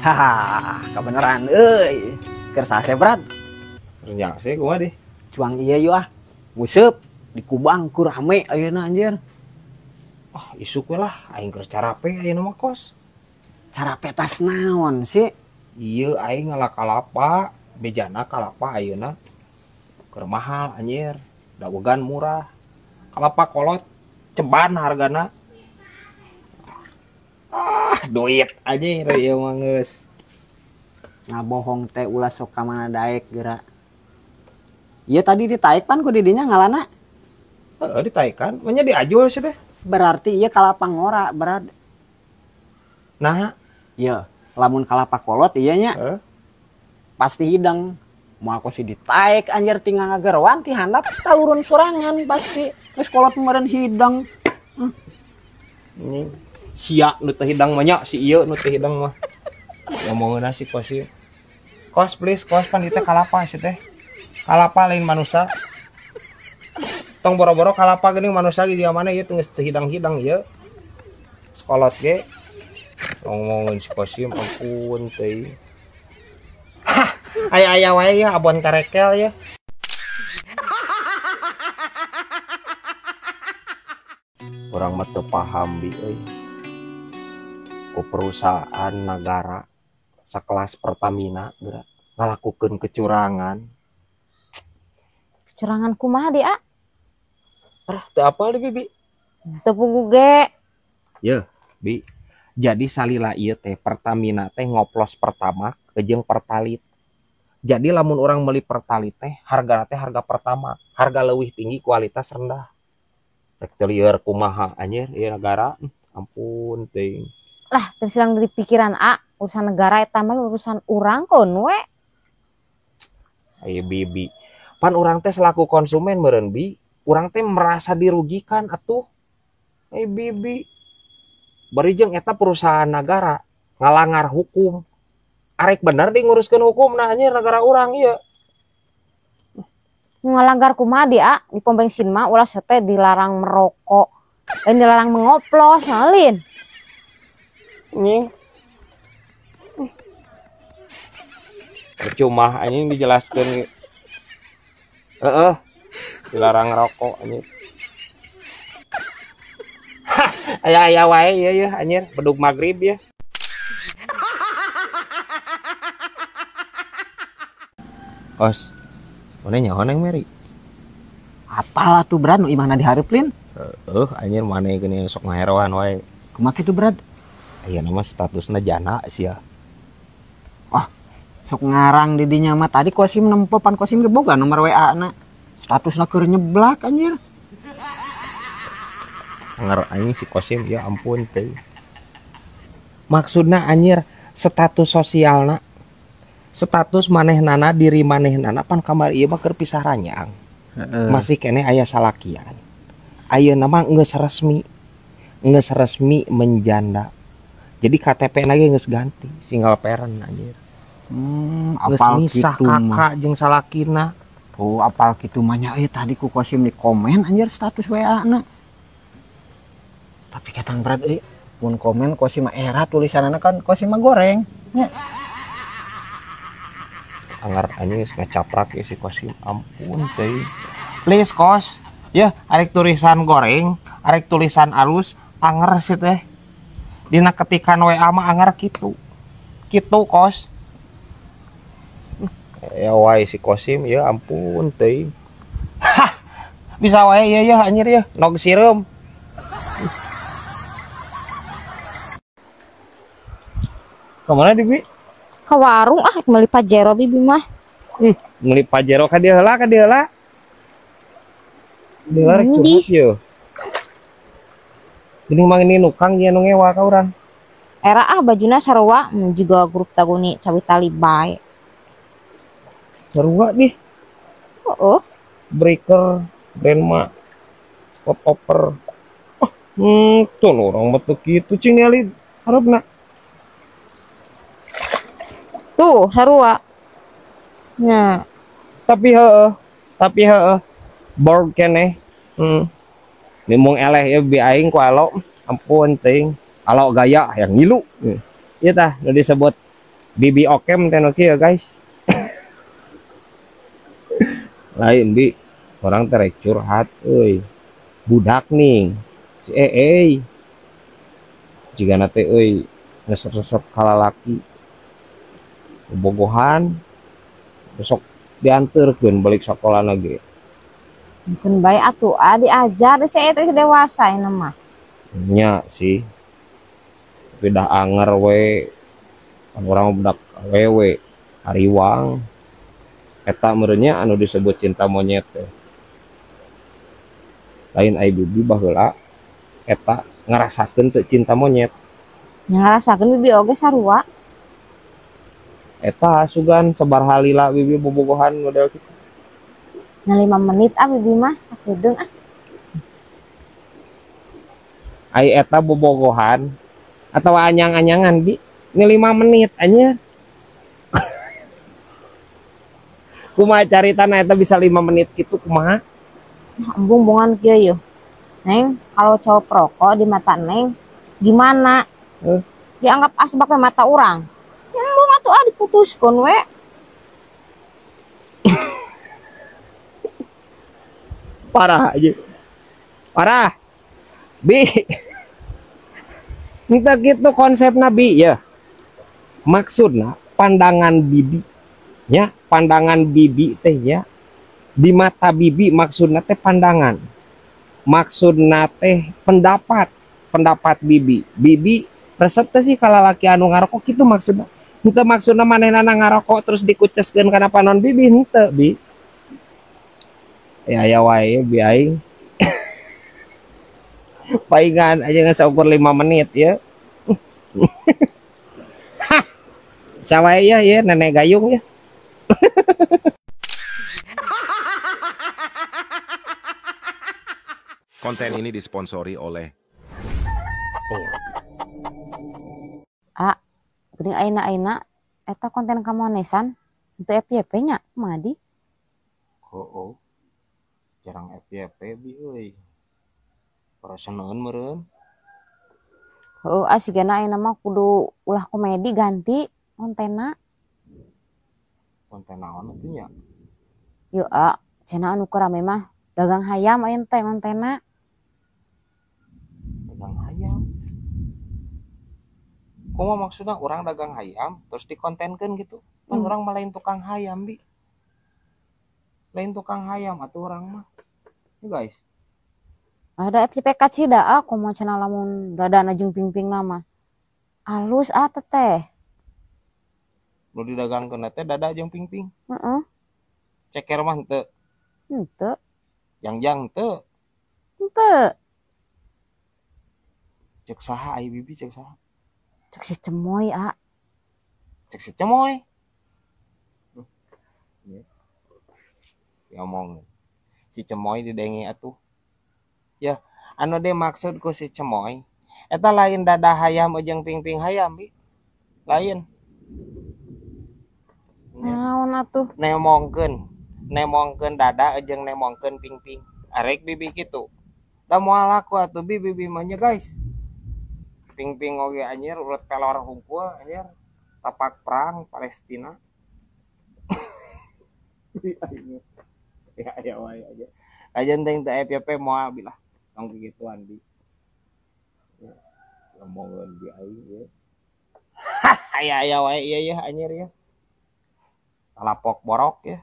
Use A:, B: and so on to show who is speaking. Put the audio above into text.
A: Hahaha, kebenaran euy. Keur sase berat.
B: Nya sih gua deh.
A: Cuang iya yeuh ah. Nguseup di Kubang ku rame ayeuna anjir.
B: Ah, isuk we lah aing keur carape ayeuna mah kos.
A: Cara petas naon sih?
B: Ieu aing ngalah kalapa, bejana kalapa ayeuna keur mahal anjir. Dawegan murah. Kalapa kolot ceban hargana. Ah, duit anjir ieu mah geus.
A: Ngabohong teh ulah sok ka mana daek geura. Iya tadi ditaik pan ku didinya ngalana.
B: Heeh ditaikan, mah nya diajul sih teh.
A: Berarti iya kalapa ngora berat.
B: Nah,
A: Iya, lamun kalapa kolot iya nya. Pasti hidang. Moal kosi ditaik anjir tinggal ngagerowan ti handap talurun sorangan pasti. Geus kolot meureun hidang.
B: ini sia nu teh hidang mah nya si ieu nu teh hidang mah. Ngomongeuna si kos ieu. Kos please, kos pan dieu teh kalapa sih teh. Kalapa lain manusia. Tong boro-boro kalapa geuning manusia di dia mana ieu teh geus teu hidang-hidang ieu. Sekolot ge. Ngomongin si Kosim ampun teh. Aya-aya wae ya abon karekel ya. Orang mah teu paham bi euy. Ku perusahaan negara sakelas Pertamina geura ngalakukeun kecurangan.
C: Kecurangan kumaha di A?
B: Teu apal deh Bibi.
C: Teu pugu ge.
B: Ye, Bi. Jadi salila ieu teh Pertamina teh ngoplos pertama jeung Pertalit. Jadi lamun orang meuli Pertalit teh harga teh harga pertama, harga leuwih tinggi kualitas rendah. Rek teu lieur kumaha anjir ieu negara. Ampun teuing.
C: Lah, teu silang dari pikiran A, urusan negara eta mah urusan urang kon we.
B: Ayo Bibi. Pan orang teh selaku konsumen meureun Bi, urang teh merasa dirugikan atuh. Bibi. Bari jeung eta perusahaan negara ngalanggar hukum. Arek bener diuruskeun hukum nah anjir negara urang ieu.
C: Ngalanggar kumaha di A? Di pom bensin mah ulah teh dilarang merokok. Dilarang mengoplos, nalin.
B: Nying. Percuma anjing dijelaskeun. Heeh. Dilarang ngerokok anjing. Aya-aya wae ieu ya anjir, bedug magrib ya. Os. Mana nyaho neng Mary?
A: Apalah tuh berat nu imahna dihareuplin?
B: Anjir maneh geuning sok ngaheroan wae.
A: Kumaha kitu berat?
B: Aya nama statusna jana sia.
A: Wah, sok ngarang di dinya mah tadi Kosim nempo pan Kosim ge boga nomor WA-na. Statusna keur nyeblak anjir.
B: Ngar anjing si Kosim ya ampun teh. Maksudna anjir status sosialna. Status manehnana diri manehnana pan kamar ieu mah keur pisah ranyang. Masih kene aya salakian. Ayeuna mah geus resmi. Geus resmi menjanda. Jadi KTP lagi geus ganti, single parent anjir.
A: Apal
B: misah
A: kitu mah.
B: kakak jeung salakina.
A: Oh, apal kitu mah nya tadi ku Kosim di komen anjir status WA-na. Tapi ketang berat pun komen Kosim mah era tulisanana kan Kosim mah goreng. Nya.
B: Anggar anjing geus ngacaprak ya si Kosim. Ampun teh. Please kos. Ya, arek tulisan goreng, arek tulisan alus, anger sih teh. Dina ketikan WA mah anger kitu. Kitu kos. Ya wae si Kosim ya ampun teh. Bisa wae ya anjir ya, nog sireum. Kemana Bibi?
C: Ka warung meuli Pajero Bibi mah.
B: Meuli Pajero ka dieu heula, ka dieu heula. Dieu rek curhat yeuh. Geuning mah ini nukang nya nu ngewa ka urang.
C: Era bajuna sarua juga grup taguni cawi tali bae.
B: Sarua dih.
C: Heeh.
B: Breaker, Brandma, Spot Upper. Tuh orang betul gitu cing ali harapna.
C: Tuh sarua. Nya.
B: Tapi heueuh. Board keneh. Nimung eleh ya bi aing ku alo. Ampun teuing. Alo gaya yang ngilu. Ieu tah nu disebut bibi okem teh nu kieu guys. Lain bi orang terek curhat euy. Budak ning si jika nate euy resep-resep kalalaki bobogohan besok diantarkeun balik sekolah negeri.
C: Mungkin baik atuh diajar deh saya teh dewasa ini mah.
B: Nya sih tapi dah anger we kan orang budak wewe hariwang eta merenya anu disebut cinta monyet teh. Lain ai bibi baheula eta ngarasakeun teu cinta monyet.
C: Ngarasakeun bibi oge sarua.
B: Eta sugan sebar halila bibi bobogohan model kitu.
C: Nah 5 menit bibi mah sakedeung
B: Ai eta bobogohan atau anyang-anyangan bi ini 5 menit anjir. Kumaha caritana eta bisa 5 menit gitu kumaha?
C: Embung bungan kieu yeuh. Neng, kalau cowok perokok di mata Neng gimana? Dianggap asbak we mata orang. Embung atuh diputuskeun we.
B: Parah aja. Parah. Bi. Entah gitu konsep Nabi ya. Maksudnya pandangan bibi. Ya, pandangan bibi teh ya. Di mata bibi maksudnya teh pandangan. Maksudnya teh pendapat bibi. Bibi resep teh sih kalau laki anu ngarokok itu maksudnya. Henteu maksudnya manehna ngarokok terus dikuceskeun kana panon bibi henteu bi. Ya wae bi aing. Paingan aja nggak seukur 5 menit ya. Hah, sawae ya nenek gayung ya.
D: Konten ini disponsori oleh
C: Geuning ayeuna eta konten kamonesan untuk FYP nya Madi.
B: Oh. Jarang FYP bi euy. Perasaneun meureun.
C: Heuh asigana ayeuna mah kudu ulah komedi ganti kontenna.
B: Konten naon atuh nya?
C: Yeuh cenah anu rame mah dagang hayam ayeuna teh kontenna.
B: Dagang hayam. Kumaha maksudna orang dagang hayam terus dikontenkeun gitu? Kan orang mah lain tukang hayam bi. Lain tukang hayam atuh orang mah. Ya guys.
C: Ada FYP kacida kumaha cenah lamun dadana jeung pingping nama. Alus teteh.
B: Nu didagangkeun teh dada jeung pingping.
C: Heeh.
B: Ceker mah henteu.
C: Henteu.
B: Yang henteu.
C: Henteu.
B: Cek saha ai bibi cek saha?
C: Cek si cemoy
B: Cek si cemoy. Ngomong. Si cemoy didengi atuh. Ya, anu de maksud ku si cemoy eta lain dada hayam jeung pingping hayam bi. Lain.
C: Naon atuh?
B: Nemongkeun dada jeung nemongkeun pingping. Arek bibi kitu. Da moal aku atuh bibi mah nya guys. Pingping oge anjir urut pelor hungkul anjir. Tapak perang Palestina. Ya wae aja. Ajan teh teh FYP moal bilah. Tong kegituan di. Ngomongin di aing ya. Aya wae iya anjir ya. Salapok borok ya.